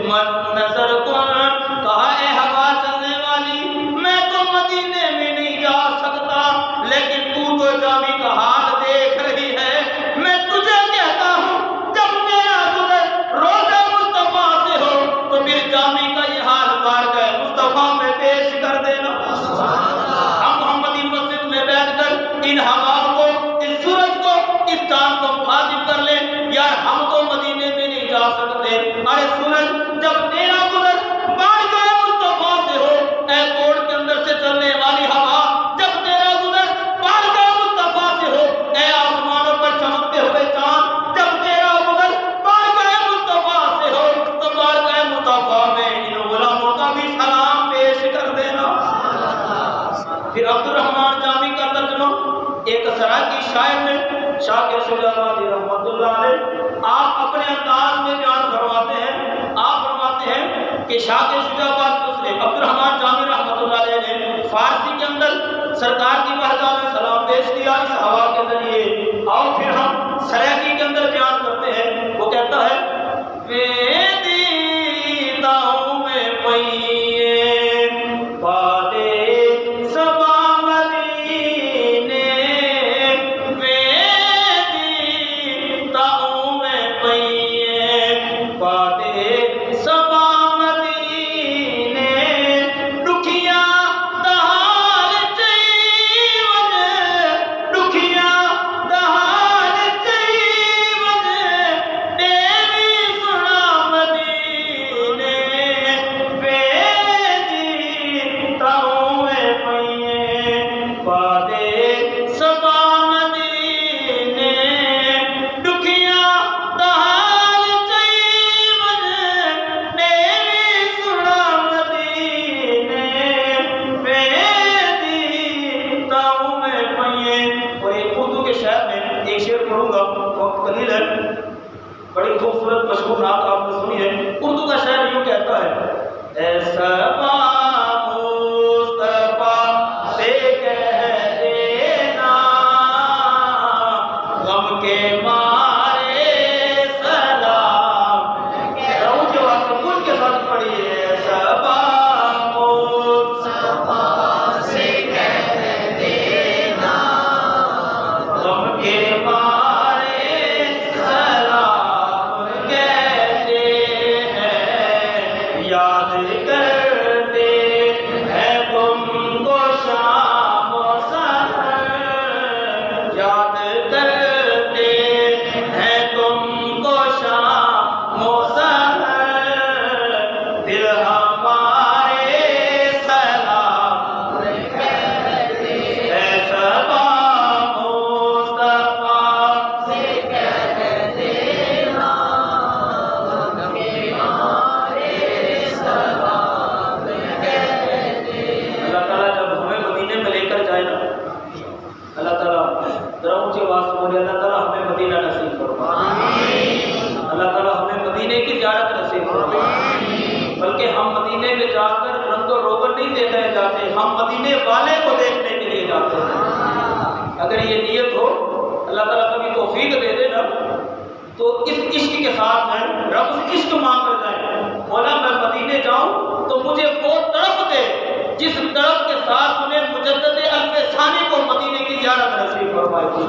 S1: من نظر کن۔ کہا اے ہوا چلنے والی، میں تو مدینے میں نہیں جا سکتا، لیکن تو جامی کا حال دیکھ رہی ہے، میں تجھے کہتا ہوں جب تیرا گزر روضہ مصطفیٰ سے ہو تو پھر جامی کا یہ حال بارگاہ مصطفیٰ میں پیش کر دینا۔ ہم محمدی مسجد میں بیٹھ کر ان ہواؤں کو، اس سورج کو، اس چاند کو مخاطب کر لیں، یار ہم تو مدینے میں نہیں جا سکتے، ارے سورج جب تیرا گزر بارگاہ مصطفیٰ سے ہو، اے کوڑ کے اندر سے چلنے والی ہوا جب تیرا گزر بارگاہ مصطفیٰ سے ہو، اے آسمانوں پر چمکتے ہوئے چاند جب تیرا گزر بارگاہ مصطفیٰ سے ہو، تو بارگاہ مصطفیٰ میں ان غلاموں کا بھی سلام پیش کر دینا۔ پھر عبدالرحمن جامی کا ترجمہ ایک سرائکی شاعر نے، شاکر شجاع علی رحمۃ اللہ علیہ، آپ اپنے انداز میں بیان فرماتے ہیں، آپ فرماتے ہیں کہ شاکر شجاع عبدالرحمن جامی رحمۃ اللہ علیہ نے فارسی کے اندر سرکار کی بارگاہ میں سلام پیش کیا اس ہوا کے ذریعے، اور پھر ہم سرائکی کے اندر بیان کرتے ہیں، وہ کہتا ہے بڑی خوبصورت مشہور نعت آپ نے سنی ہے، اردو کا شاعر یوں کہتا ہے، اے سبا مصطفیٰ سے کہہ دینا غم کے مارے سلام، ذرا اونچی آواز سے بولے اللہ تعالیٰ ہمیں مدینہ نصیب فرما، اللہ تعالیٰ ہمیں مدینے کی زیارت نصیب فرما، بلکہ ہم مدینے میں جا کر رنگ و روغن نہیں دیکھنے جاتے، ہم مدینے والے کو دیکھنے کے لیے جاتے ہیں۔ اگر یہ نیت ہو، اللہ تعالیٰ کبھی توفیق دے دے نا، تو اس عشق کے ساتھ جائیں، رب سے عشق مانگ کر جائیں، مولا میں مدینے جاؤں تو مجھے وہ تڑپ دے جس تڑپ کے ساتھ انہیں مجدد الف ثانی کو مدینے کی زیارت نصیب فرمائے تھی۔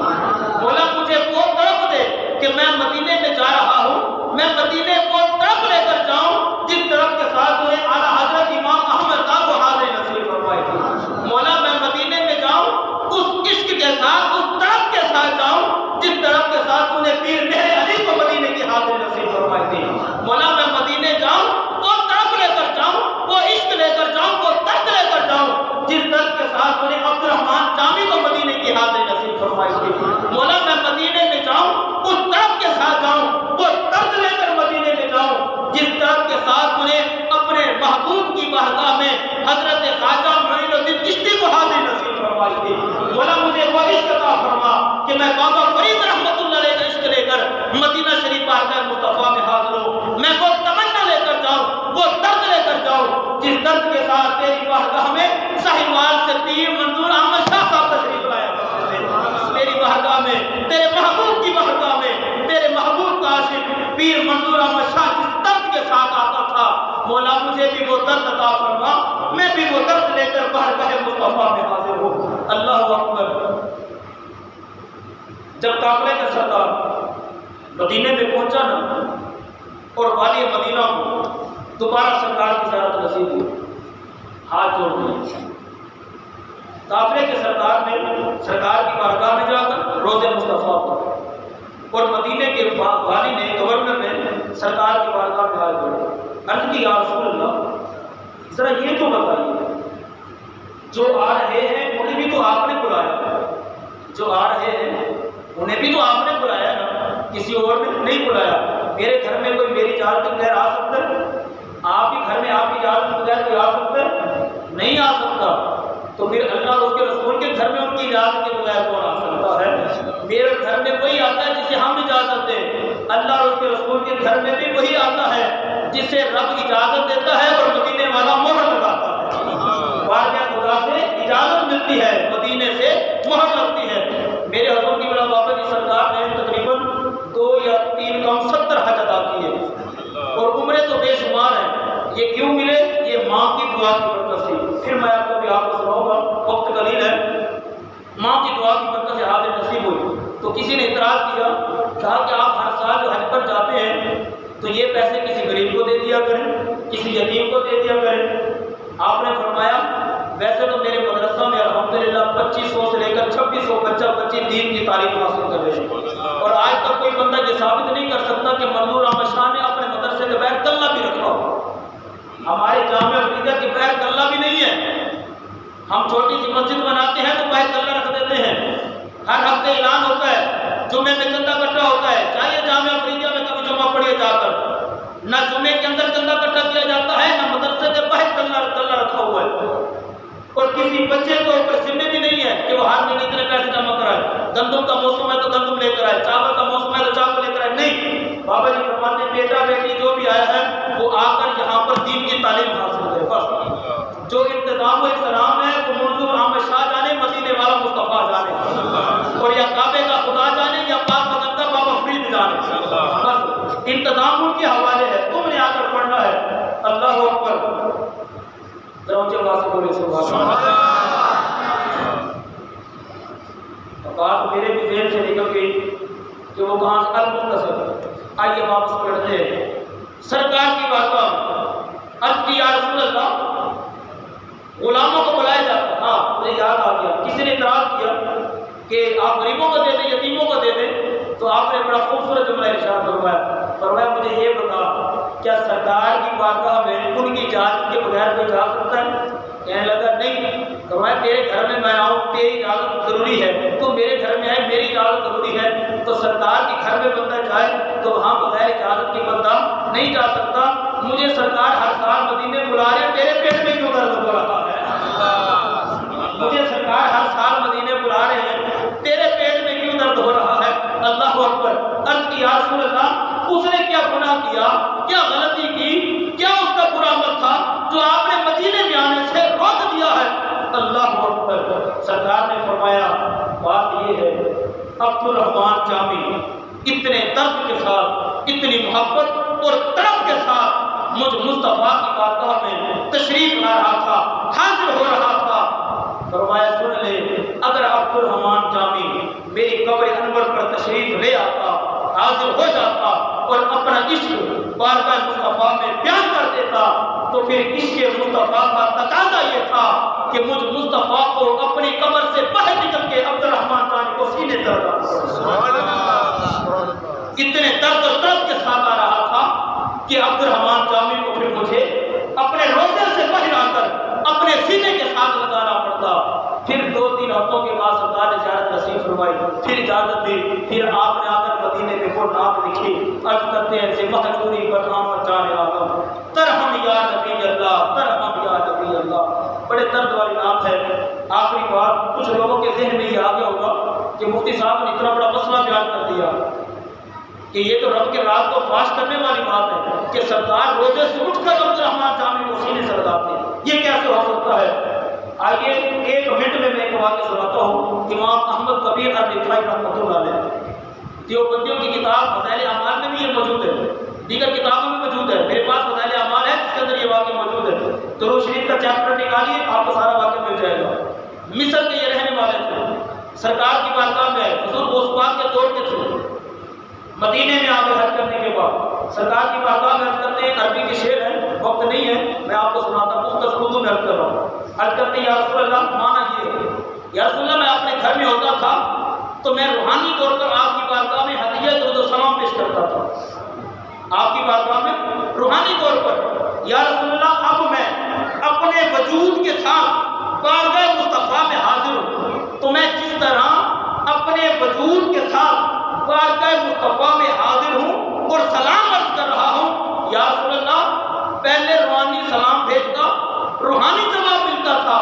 S1: مولا مجھے وہ تڑپ دے کہ میں مدینے میں جا رہا ہوں، میں مدینے کو تڑپ لے کر جاؤں جس تڑپ کے ساتھ انہیں اعلیٰ حضرت امام احمد صاحب کو حاضر نصیب فرمائے تھی۔ مولا میں مدینے میں جاؤں اس عشق کے ساتھ، اس تڑپ کے ساتھ جاؤں جس تڑپ کے ساتھ انہیں پیر میرے علی کو مدینے کی حاضر نصیب فرمائی تھی۔ مولا میں مدینے جاؤں وہ تڑپ لے کر جاؤں، وہ عشق لے کر جاؤں، وہ درد لے کر جاؤں جس درد کے ساتھ انہیں عبد الرحمن جامی کو مدینے کی حاضر نصیب فرمائی تھی۔ مولا میں مدینے میں جاؤں اس تڑپ کے ساتھ جاؤں، وہ درد لے کر مدینے میں جاؤں جس درد کے ساتھ انہیں اپنے محبوب کی بارگاہ میں حضرت خواجہ معین الدین چشتی کو حاضر نصیب فرمائی تھی۔ مولا مجھے وہ عشق عطا فرما کہ میں بابا فرید رحمت اللہ علیہ کا عشق لے کر مدینہ شریف بارگاہ مصطفیٰ میں حاضر ہوں، میں وہ تمنا لے کر جاؤں، وہ درد لے کر جاؤں جس درد کے ساتھ تیری بارگاہ میں ساہیوال سے پیر منظور احمد شاہ صاحب تشریف لایا کرتے تھے۔ تیری بارگاہ میں، تیرے محبوب کی بارگاہ میں، تیرے محبوب کا عاشق پیر منظور احمد شاہ جس درد کے ساتھ آتا تھا، مولا مجھے بھی وہ درد عطا فرما، میں بھی وہ درد لے کر بارگاہ مصطفیٰ میں حاضر ہوں۔ اللہ اکبر۔ جب قافلے کا سردار مدینے میں پہنچا نا اور والی مدینہ کو دوبارہ سرکار کی زیارت نصیب ہوئی، ہاتھ جوڑ دیے۔ قافلے کے سردار نے سرکار کی بارگاہ میں جا کر روضے مصطفیٰ پر، اور مدینے کے والی نے، گورنر نے سرکار کی بارگاہ میں ہاتھ جوڑے، عرض کی یا رسول اللہ ذرا یہ تو بتائیے جو آ رہے ہیں انہیں بھی تو آپ نے بلایا، جو آ رہے ہیں انہیں بھی تو آپ نے بلایا نا، کسی اور نے نہیں بلایا۔ میرے گھر میں کوئی میری اجازت کے بغیر آ سکتا ہے؟ آپ کے گھر میں آپ کی اجازت کے بغیر کوئی آ سکتا ہے؟ نہیں آ سکتا۔ تو پھر اللہ اور اس کے رسول کے گھر میں ان کی اجازت کے بغیر کون آ سکتا ہے؟ میرے گھر میں وہی آتا ہے جسے ہم اجازت دیں، اللہ اور اس کے رسول کے گھر میں بھی وہی آتا ہے جسے رب اجازت دیتا ہے اور مدینے والا مہر لگاتا ہے۔ واقعہ خدا سے اجازت ملتی ہے، مدینے سے مہر لگتی ہے۔ میرے حضور کی بڑا بابا جی سرکار نے تقریباً 2 یا 3 کم 70 حج ادا کیے، اور عمریں تو بے شمار ہیں۔ یہ کیوں ملے؟ یہ ماں کی دعا کی برکت سے۔ پھر میں آپ کو سناؤں گا، وقت قلیل ہے۔ ماں کی دعا کی برکت سے حاضر نصیب ہوئی تو کسی نے اعتراض کیا، کہا کہ آپ ہر سال جو حج پر جاتے ہیں تو یہ پیسے کسی غریب کو دے دیا کریں، کسی یتیم کو دے دیا کریں۔ آپ نے فرمایا ویسے تو میرے مدرسہ میں الحمدللہ 2500 سے لے کر 2600 بچے دین کی تعلیم حاصل کر رہے ہیں، اور آج تک کوئی بندہ یہ ثابت نہیں کر سکتا کہ منظور احمد شاہ نے اپنے مدرسے کے باہر گلہ بھی رکھا ہو۔ ہمارے جامعہ فریدہ کے باہر گلہ بھی نہیں ہے۔ ہم چھوٹی سی مسجد بناتے ہیں تو باہر گلہ رکھ دیتے ہیں۔ ہر ہفتے اعلان ہوتا ہے، جمعے میں چندہ اکٹھا ہوتا ہے، چاہیے جامعہ فریدہ میں کبھی جمعہ پڑھیے جا کر، نہ جمعے کے اندر چندہ اکٹھا کیا جاتا ہے، نہ مدرسے کے باہر گلہ رکھا ہوا ہے، اور کسی بچے کو اوپر ذمہ بھی نہیں ہے کہ وہ ہر مہینے اتنے پیسے جمع کرائے۔ گندم کا موسم ہے تو گندم لے کر آئے، چاول کا موسم ہے تو چاول لے کر آئے، نہیں۔ بابا جی فرماتے ہیں بیٹا بیٹی جو بھی آیا ہے وہ آ کر یہاں پر دین کی تعلیم حاصل کرے، بس۔ جو انتظام و احترام ہے وہ منظور احمد شاہ جانے، مدینے والا مصطفیٰ جانے، اور یا کعبے کا خدا جانے یا پاک مدن کا بابا فرید جانے، بس انتظام ان کے حوالے ہے، تم نے آ کر پڑھنا ہے۔ اللہ اکبر۔ درونچے آواز سے بولے سبحان اللہ۔ بات میرے بھی ذہن سے نکل گئی کہ وہ کہاں سے المختصر۔ آئیے واپس پڑھتے ہیں۔ سرکار کی بارگاہ عرض کی یا رسول اللہ غلاموں کو بلایا جاتا ہے۔ ہاں مجھے یاد آ گیا، کسی نے اعتراض کیا کہ آپ غریبوں کو دے دیں، یتیموں کو دے دیں، تو آپ نے بڑا خوبصورت جملہ ارشاد فرمایا مجھے یہ بتا کیا سرکار کی بارگاہ میں ان کی اجازت کے بغیر کوئی جا سکتا ہے؟ کہنے لگا نہیں۔ فرمایا تیرے گھر میں میں آؤں تیری اجازت ضروری ہے، تو میرے گھر میں آئے میری اجازت ضروری ہے، تو سرکار کے گھر میں بندہ جائے تو وہاں بغیر اجازت کے بندہ نہیں جا سکتا۔ مجھے سرکار ہر سال مدینے بلا رہے ہیں، تیرے پیٹ میں کیوں درد ہو رہا ہے؟ مجھے سرکار ہر سال مدینے بلا رہے ہیں، تیرے پیٹ میں کیوں خطا کیا، کیا غلطی کی، کیا اس کا برا عمل تھا جو آپ نے مدینے میں آنے سے روک دیا ہے؟ اللہ اکبر۔ سرکار نے فرمایا بات یہ ہے، عبد الرحمن جامی اتنے درد کے ساتھ، اتنی محبت اور طلب کے ساتھ مجھ مصطفیٰ کی بارگاہ میں تشریف لا رہا تھا، حاضر ہو رہا تھا۔ فرمایا سن لے، اگر عبد الرحمن جامی میری قبر انور پر تشریف لے آتا، حاضر ہو جاتا اور اپنا عشق بارگاہ مصطفیٰ میں بیان کر دیتا، تو پھر عشق مصطفیٰ کا تقاضا یہ تھا کہ مجھ مصطفیٰ کو اپنی قبر سے باہر نکل کے عبد الرحمن جامی کو سینے سے لگا۔ اتنے درد اور طلب کے ساتھ آ رہا تھا کہ عبد الرحمن جامی کو پھر مجھے اپنے روزے سے باہر آ کر اپنے سینے کے ساتھ لگانا پڑتا۔ پھر 2-3 ہفتوں کے بعد سرکار نے زیارت نصیب فرمائی، پھر اجازت دی، پھر آپ نے آ کر مدینے میں وہ نعت لکھی، عرض کرتے ہیں سے مہجوری پر آمد جان عالم، ترحم یا نبی اللہ، ترحم یا نبی اللہ۔ بڑے درد والی نعت ہے۔ آخری بات، کچھ لوگوں کے ذہن میں یہ آ گیا ہوگا کہ مفتی صاحب نے اتنا بڑا مسئلہ بیان کر دیا کہ یہ تو رب کے راز کو فاش کرنے والی بات ہے کہ سرکار روزے سے اٹھ کر عبد الرحمن جامی کو سینے سے لگاتے ہیں، یہ کیسے ہو سکتا ہے؟ آئیے 1 منٹ میں ایک واقعہ سناتا ہوں۔ امام احمد کبیر الرفاعی رحمۃ اللہ علیہ، دیوبندیوں کی کتاب فضائل اعمال میں بھی یہ موجود ہے، دیگر کتابوں میں موجود ہے، میرے پاس فضائل اعمال ہے جس کے اندر یہ واقعہ موجود ہے۔ درود شریف کا چیپٹر نکالیے، آپ کو سارا واقعہ مل جائے گا۔ مصر کے یہ رہنے والے تھے، سرکار کی بارگاہ میں حضور غوث پاک کے دور کے تھے۔ مدینے میں آ کے حج کرنے کے بعد سرکار کی بارگاہ میں عرض کرتے ہیں، عربی کے شعر ہیں، وقت نہیں ہے میں آپ کو سناتا ہوں، مختصر اردو میں عرض کر رہا ہوں۔ عرض کرتے ہیں یا رسول اللہ، مانا یہ ہے یا رسول اللہ، میں اپنے گھر میں ہوتا تھا تو میں روحانی طور پر آپ کی بارگاہ میں ہدیہ درود و سلام پیش کرتا تھا، آپ کی بارگاہ میں روحانی طور پر۔ یا رسول اللہ، اب میں اپنے وجود کے ساتھ بارگاہ مصطفیٰ میں حاضر ہوں، تو میں جس طرح اپنے وجود کے ساتھ بارگاہ مصطفیٰ میں حاضر ہوں اور سلام عرض کر رہا ہوں، یا رسول اللہ پہلے روحانی سلام بھیجتا، روحانی جواب ملتا تھا،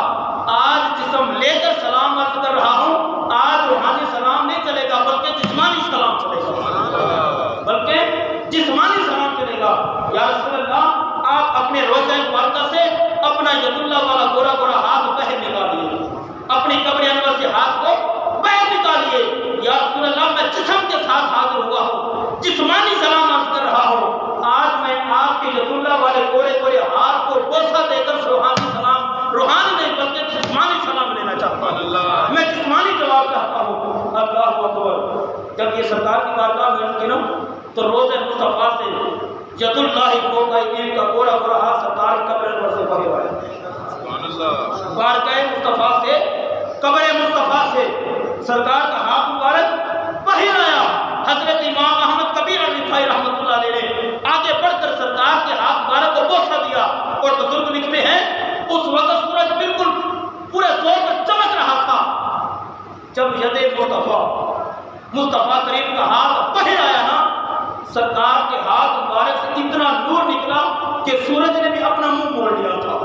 S1: آج جسم لے کر سلام عرض کر رہا ہوں، آج روحانی سلام نہیں چلے گا بلکہ جسمانی سلام چلے گا، بلکہ جسمانی سلام چلے گا۔ یا رسول اللہ، آپ اپنے روزہ مبارکہ سے اپنا ید اللہ والا گورا گورا ہاتھ باہر نکالیے، اپنی قبر انور سے ہاتھ کو باہر نکالیے۔ یا رسول اللہ، میں جسم کے ساتھ حاضر ہوا ہوں، جسمانی سلام عرض کر رہا ہوں، آج میں آپ کے ید اللہ والے گورے گورے ہاتھ کو بوسہ دے کر روحانی سلام، روحانی نہیں بلکہ جسمانی سلام لینا چاہتا ہوں، میں جسمانی جواب چاہتا ہوں۔ اللہ اکبر۔ جب یہ سرکار کی بارگاہ میں عرض کی نا تو روز مصطفیٰ سے ید اللہ فوق ایدیہم کا گورا گورا ہاتھ سرکار کی قبر انور سے باہر آیا، بارگاہ مصطفیٰ سے، قبر مصطفیٰ سے سرکار کا ہاتھ مبارک باہر آیا۔ حضرت امام احمد کبیر الرفاعی رحمۃ اللہ علیہ نے آگے بڑھ کر سرکار کے ہاتھ مبارک کو بوسہ دیا، اور بزرگ لکھتے ہیں اس وقت سورج بالکل پورے زور پر چمک رہا تھا۔ جب ید مصطفیٰ کریم کا ہاتھ باہر آیا نا، سرکار کے ہاتھ مبارک سے اتنا نور نکلا کہ سورج نے بھی اپنا منہ موڑ لیا تھا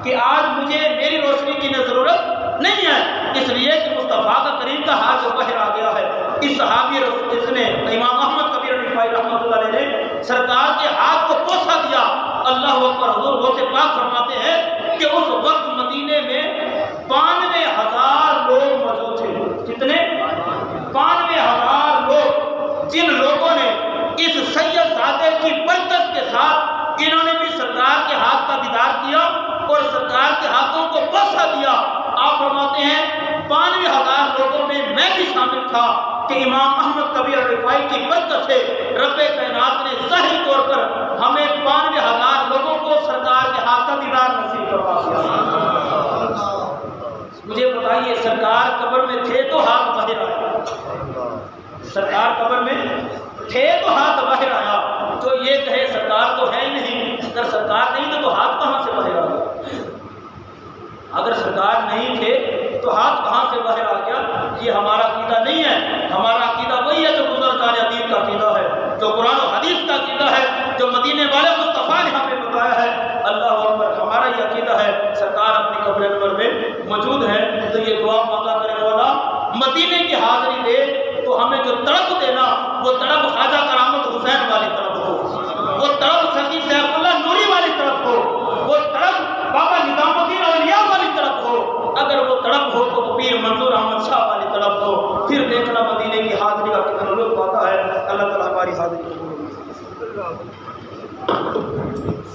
S1: کہ آج مجھے میری روشنی کی ضرورت نہیں ہے، اس لیے کہ مصطفیٰ کا کریم کا ہاتھ جو باہر آ گیا ہے۔ اس صحابی اس نے امام احمد کبیر الرفاعی رحمۃ اللہ علیہ نے سرکار کے ہاتھ کو بوسہ دیا۔ اللہ اکبر۔ حضور غوث پاک فرماتے ہیں کہ اس وقت مدینے میں 92,000 لوگ موجود تھے۔ کتنے؟ 92,000 لوگ، جن لوگوں نے اس سید زادے کی برکت کے ساتھ انہوں نے بھی سرکار کے ہاتھ کا دیدار کیا اور سرکار کے ہاتھوں کو بوسہ دیا۔ آپ فرماتے ہیں 92,000 لوگوں میں میں بھی شامل تھا کہ امام احمد کبیر الرفاعی کی برکت سے رب کائنات نے ظاہری طور پر ہمیں 92,000 لوگوں کو سرکار کے ہاتھ کا دیدار نصیب کروا دیا۔ مجھے بتائیے، سرکار قبر میں تھے تو ہاتھ باہر آیا، سرکار قبر میں تھے تو ہاتھ باہر آیا۔ جو یہ کہے سرکار تو ہے ہی نہیں، اگر سرکار نہیں تو ہاتھ کہاں سے باہر آ گیا؟ اگر سرکار نہیں تھے تو ہاتھ کہاں سے باہر آ گیا؟ یہ ہمارا عقیدہ نہیں ہے۔ ہمارا عقیدہ وہی ہے جو بزرگان حدیث کا عقیدہ ہے، جو قرآن و حدیث کا عقیدہ ہے، جو مدینے والے مصطفیٰ نے ہمیں بتایا ہے۔ اللہ اکبر۔ ہمارا یہ عقیدہ ہے سرکار اپنی قبر انور میں موجود ہے، تو یہ دعا مانگا کرے مولا مدینے کی حاضری دے تو ہمیں جو طلب دینا وہ طلب خواجہ کرامت حسین والی طلب ہو۔ وہ طرف سخی سیف اللہ نوری والی طرف ہو، وہ طرف بابا نظام الدین اولیاء والی طرف ہو، اگر وہ طرف ہو تو وہ پیر منظور احمد شاہ والی طرف ہو، پھر دیکھنا مدینے کی حاضری کا کتنا لطف آتا ہے۔ اللہ تعالیٰ ہماری حاضری قبول کرے۔